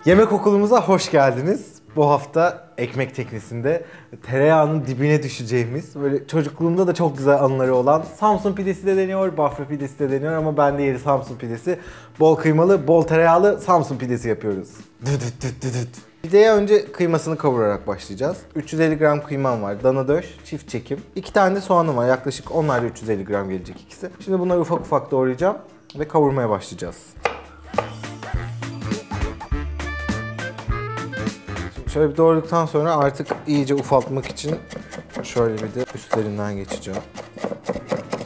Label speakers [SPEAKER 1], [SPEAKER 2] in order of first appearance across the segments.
[SPEAKER 1] Yemek okulumuza hoş geldiniz. Bu hafta ekmek teknesinde tereyağının dibine düşeceğimiz, böyle çocukluğumda da çok güzel anıları olan Samsun pidesi de deniyor, Bafra pidesi de deniyor ama ben de yeri Samsun pidesi. Bol kıymalı, bol tereyağlı Samsun pidesi yapıyoruz. Pideye önce kıymasını kavurarak başlayacağız. 350 gram kıymam var, dana döş, çift çekim. 2 tane de soğanım var, yaklaşık onlar da 350 gram gelecek ikisi. Şimdi bunları ufak ufak doğrayacağım ve kavurmaya başlayacağız. Şöyle bir doğradıktan sonra artık iyice ufaltmak için şöyle bir de üstlerinden geçeceğim.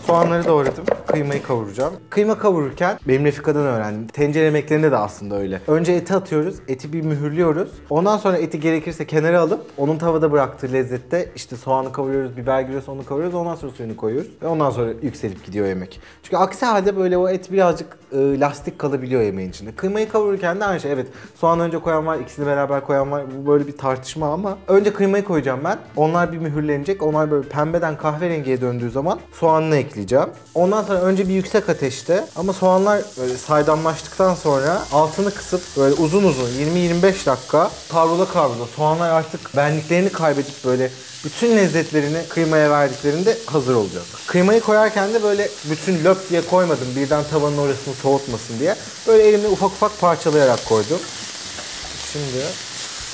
[SPEAKER 1] Soğanları doğradım. Kıymayı kavuracağım. Kıyma kavururken benim Refika'dan öğrendim. Tencere yemeklerinde de aslında öyle. Önce eti atıyoruz. Eti bir mühürlüyoruz. Ondan sonra eti gerekirse kenara alıp onun tavada bıraktığı lezzette işte soğanı kavuruyoruz, biber giriyoruz, onu kavuruyoruz. Ondan sonra suyunu koyuyoruz. Ve ondan sonra yükselip gidiyor yemek. Çünkü aksi halde böyle o et birazcık lastik kalabiliyor yemeğin içinde. Kıymayı kavururken de aynı şey. Evet, soğanı önce koyan var, ikisini beraber koyan var. Bu böyle bir tartışma ama önce kıymayı koyacağım ben. Onlar bir mühürlenecek. Onlar böyle pembeden kahverengiye döndüğü zaman soğanını ekleyeceğim. Ondan sonra önce bir yüksek ateşte ama soğanlar böyle saydamlaştıktan sonra altını kısıp böyle uzun uzun 20-25 dakika kavrula kavrula soğanlar artık benliklerini kaybedip böyle bütün lezzetlerini kıymaya verdiklerinde hazır olacak. Kıymayı koyarken de böyle bütün löp diye koymadım birden tavanın orasını soğutmasın diye. Böyle elimle ufak ufak parçalayarak koydum. Şimdi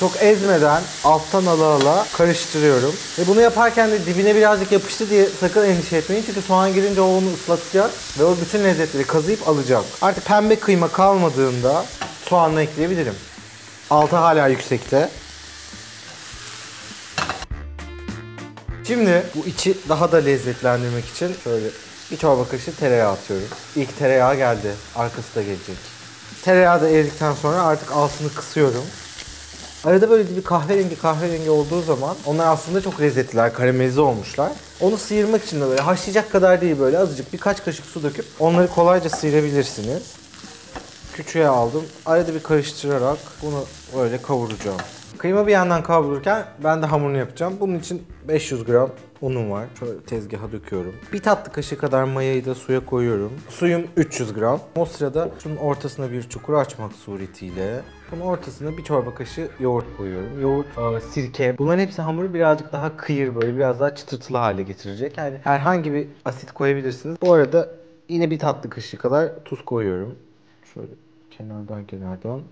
[SPEAKER 1] çok ezmeden alttan ala karıştırıyorum. Ve bunu yaparken de dibine birazcık yapıştı diye sakın endişe etmeyin. Çünkü soğan girince o onu ıslatacak ve o bütün lezzetleri kazıyıp alacak. Artık pembe kıyma kalmadığında soğanla ekleyebilirim. Altı hala yüksekte. Şimdi bu içi daha da lezzetlendirmek için şöyle bir çorba kaşığı tereyağı atıyorum. İlk tereyağı geldi. Arkası da gelecek. Tereyağı da eridikten sonra artık altını kısıyorum. Arada böyle bir kahverengi olduğu zaman onlar aslında çok lezzetliler, karamelize olmuşlar. Onu sıyırmak için de böyle haşlayacak kadar değil böyle azıcık birkaç kaşık su döküp onları kolayca sıyırabilirsiniz. Küçüğe aldım. Arada bir karıştırarak bunu böyle kavuracağım. Kıyma bir yandan kavrulurken ben de hamurunu yapacağım. Bunun için 500 gram unum var. Şöyle tezgaha döküyorum. Bir tatlı kaşığı kadar mayayı da suya koyuyorum. Suyum 300 gram. O sırada şunun ortasına bir çukur açmak suretiyle bunun ortasına bir çorba kaşığı yoğurt koyuyorum. Yoğurt, sirke. Bunların hepsi hamuru birazcık daha kıyır böyle biraz daha çıtırtılı hale getirecek. Yani herhangi bir asit koyabilirsiniz. Bu arada yine bir tatlı kaşığı kadar tuz koyuyorum. Şöyle kenardan.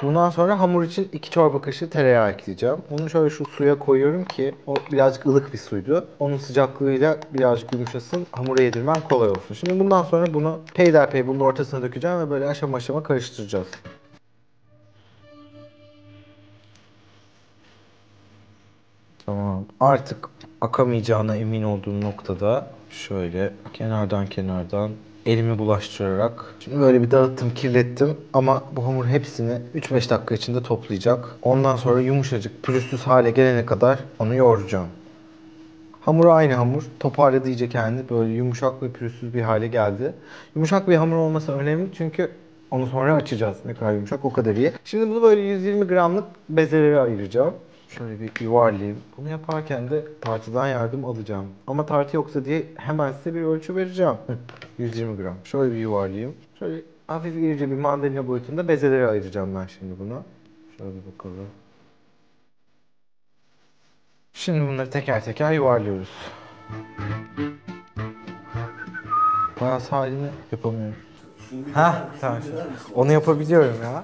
[SPEAKER 1] Bundan sonra hamur için 2 çorba kaşığı tereyağı ekleyeceğim. Onu şöyle şu suya koyuyorum ki o birazcık ılık bir suydu. Onun sıcaklığıyla birazcık yumuşasın, hamura yedirmem kolay olsun. Şimdi bundan sonra bunu peyderpey bunun ortasına dökeceğim ve böyle aşama aşama karıştıracağız. Tamam. Artık akamayacağına emin olduğum noktada şöyle kenardan elimi bulaştırarak şimdi böyle bir dağıttım, kirlettim ama bu hamur hepsini 3-5 dakika içinde toplayacak. Ondan sonra yumuşacık, pürüzsüz hale gelene kadar onu yoğuracağım. Hamur aynı hamur. Toparladı iyice kendini. Böyle yumuşak ve pürüzsüz bir hale geldi. Yumuşak bir hamur olması önemli çünkü onu sonra açacağız. Ne kadar yumuşak o kadar iyi. Şimdi bunu böyle 120 gramlık bezelere ayıracağım. Şöyle bir yuvarlayayım. Bunu yaparken de tartıdan yardım alacağım. Ama tartı yoksa diye hemen size bir ölçü vereceğim. 120 gram. Şöyle bir yuvarlayayım. Şöyle hafif irice bir mandalina boyutunda bezelere ayıracağım ben şimdi buna. Şöyle bakalım. Şimdi bunları teker teker yuvarlıyoruz. Bayağı halini yapamıyorum. Ha, tamam. Onu yapabiliyorum ya.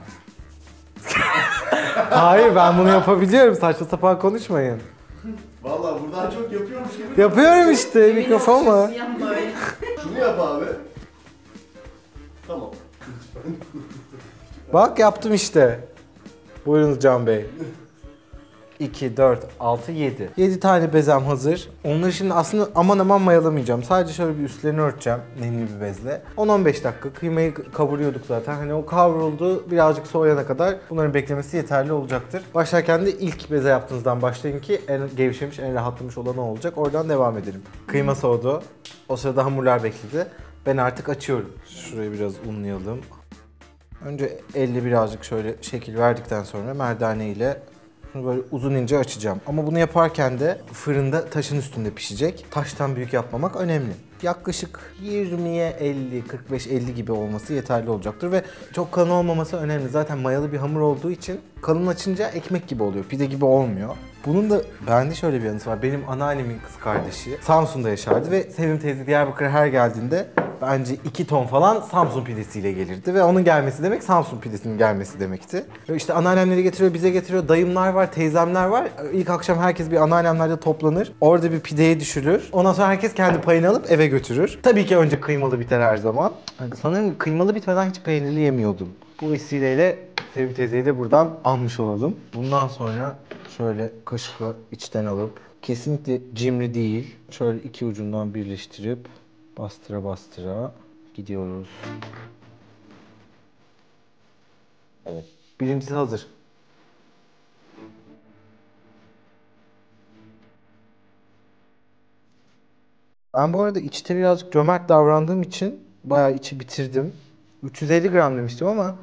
[SPEAKER 1] Hayır, ben bunu yapabiliyorum. Saçma sapan konuşmayın.
[SPEAKER 2] Vallahi buradan çok yapıyormuş gibi.
[SPEAKER 1] Yapıyorum işte mikrofonla.
[SPEAKER 2] Şunu yap abi. Tamam.
[SPEAKER 1] Bak yaptım işte. Buyurunuz Can Bey. 2, 4, 6, 7. 7 tane bezem hazır. Onları şimdi aslında aman mayalamayacağım. Sadece şöyle bir üstlerini örteceğim nemli bir bezle. 10-15 dakika kıymayı kavuruyorduk zaten. Hani o kavruldu birazcık soğuyana kadar bunların beklemesi yeterli olacaktır. Başlarken de ilk beze yaptığınızdan başlayın ki en gevşemiş, en rahatlamış olan o olacak. Oradan devam edelim. Kıyma soğudu. O sırada hamurlar bekledi. Ben artık açıyorum. Şurayı biraz unlayalım. Önce elle birazcık şöyle şekil verdikten sonra merdane ile bunu böyle uzun ince açacağım. Ama bunu yaparken de fırında taşın üstünde pişecek. Taştan büyük yapmamak önemli. yaklaşık 20'ye 50, 45-50 gibi olması yeterli olacaktır ve çok kalın olmaması önemli. Zaten mayalı bir hamur olduğu için kalın açınca ekmek gibi oluyor, pide gibi olmuyor. Bunun da bende şöyle bir yanısı var. Benim anneannemin kız kardeşi Samsun'da yaşardı ve Sevim teyze Diyarbakır'a her geldiğinde bence 2 ton falan Samsun pidesiyle gelirdi ve onun gelmesi demek Samsun pidesinin gelmesi demekti. Ve işte anneannemleri getiriyor, bize getiriyor, dayımlar var, teyzemler var. İlk akşam herkes bir anneannemlerde toplanır. Orada bir pideye düşülür. Ondan sonra herkes kendi payını alıp eve götürür. Tabii ki önce kıymalı biter her zaman. Sanırım kıymalı bitmeden hiç peynirli yemiyordum. Bu vesileyle Sevim teyzeyi de buradan almış olalım. Bundan sonra şöyle kaşıkla içten alıp, kesinlikle cimri değil, şöyle iki ucundan birleştirip bastıra bastıra gidiyoruz. Evet. Birincisi hazır. Ben bu arada içte birazcık cömert davrandığım için bayağı içi bitirdim. 350 gram demiştim ama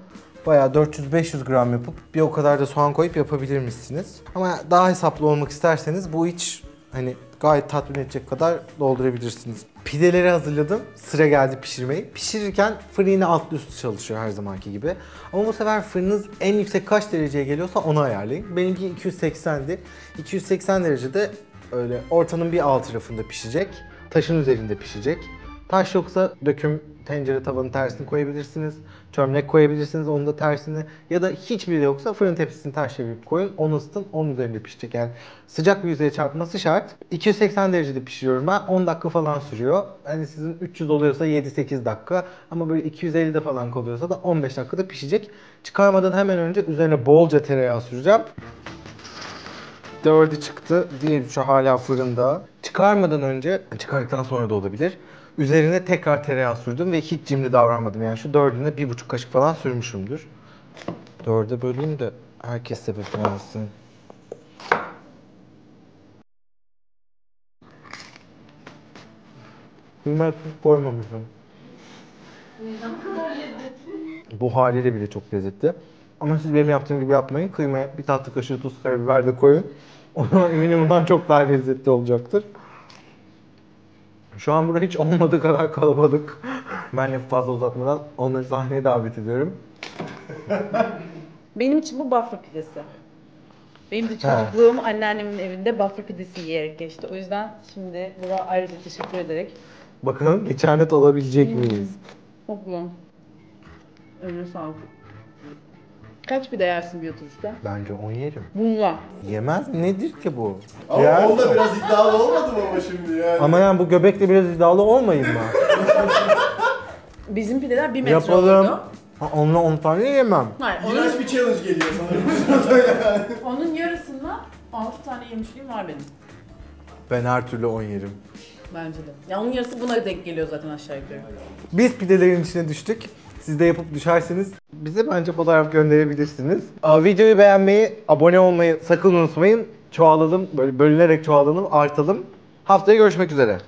[SPEAKER 1] bayağı 400-500 gram yapıp bir o kadar da soğan koyup yapabilirmişsiniz. Ama daha hesaplı olmak isterseniz bu iç hani gayet tatmin edecek kadar doldurabilirsiniz. Pideleri hazırladım. Sıra geldi pişirmeyi. Pişirirken fırın yine altlı üstü çalışıyor her zamanki gibi. Ama bu sefer fırınınız en yüksek kaç dereceye geliyorsa onu ayarlayın. Benimki 280'di. 280 derecede öyle ortanın bir alt tarafında pişecek. Taşın üzerinde pişecek. Taş yoksa döküm tencere tavanın tersini koyabilirsiniz. Çömlek koyabilirsiniz onun da tersini. Ya da hiçbiri yoksa fırın tepsisini ters çevirip koyun. Onu ısıtın, onun üzerinde pişecek. Yani sıcak bir yüzeye çarpması şart. 280 derecede pişiriyorum ben. 10 dakika falan sürüyor. Hani sizin 300 oluyorsa 7-8 dakika. Ama böyle 250'de falan kalıyorsa da 15 dakikada pişecek. Çıkarmadan hemen önce üzerine bolca tereyağı süreceğim. 4'ü çıktı. Diğer 3'ü hala fırında. Çıkarmadan önce, çıkardıktan sonra da olabilir. Üzerine tekrar tereyağı sürdüm ve hiç cimri davranmadım. Yani şu 4'üne 1,5 kaşık falan sürmüşümdür. 4'e böleyim de herkes sebeplensin. Kıymet koymamışım. Bu haliyle bile çok lezzetli. Ama siz benim yaptığım gibi yapmayın. Kıymaya bir tatlı kaşığı tuz, karabiber de koyun. O zaman eminim bundan çok daha lezzetli olacaktır. Şu an burada hiç olmadığı kadar kalabalık. Ben lafı fazla uzatmadan onları sahneye davet ediyorum.
[SPEAKER 3] Benim için bu Bafra pidesi. Benim de çocukluğum anneannemin evinde Bafra pidesi yiyerek geçti. O yüzden şimdi burada ayrıca teşekkür ederek.
[SPEAKER 1] Bakalım içernet olabilecek miyiz?
[SPEAKER 3] Çok güzel. Eline sağlık. Kaç pide yersin bir oturuşta?
[SPEAKER 1] Bence 10 yerim.
[SPEAKER 3] Bunlar.
[SPEAKER 1] Yemez mi? Nedir ki bu?
[SPEAKER 2] Ama
[SPEAKER 1] Yer-
[SPEAKER 2] onda biraz iddialı olmadı mı ama şimdi yani?
[SPEAKER 1] Ama yani bu göbekle biraz iddialı olmayın mı?
[SPEAKER 3] Bizim pideler 1 metre
[SPEAKER 1] Yapalım.
[SPEAKER 3] olurdu.
[SPEAKER 1] Ha, onunla 10 tane yemem.
[SPEAKER 3] Hayır,
[SPEAKER 2] İğrenç bir challenge geliyor sanırım.
[SPEAKER 3] onun yarısından 6 tane yemişliğim var benim.
[SPEAKER 1] Ben her türlü 10 yerim.
[SPEAKER 3] Bence de. Ya onun yarısı buna denk geliyor zaten aşağı yukarı.
[SPEAKER 1] Biz pidelerin içine düştük. Siz de yapıp düşerseniz bize bence fotoğraf gönderebilirsiniz. Videoyu beğenmeyi, abone olmayı sakın unutmayın. Çoğalalım, böyle bölünerek çoğalalım, artalım. Haftaya görüşmek üzere.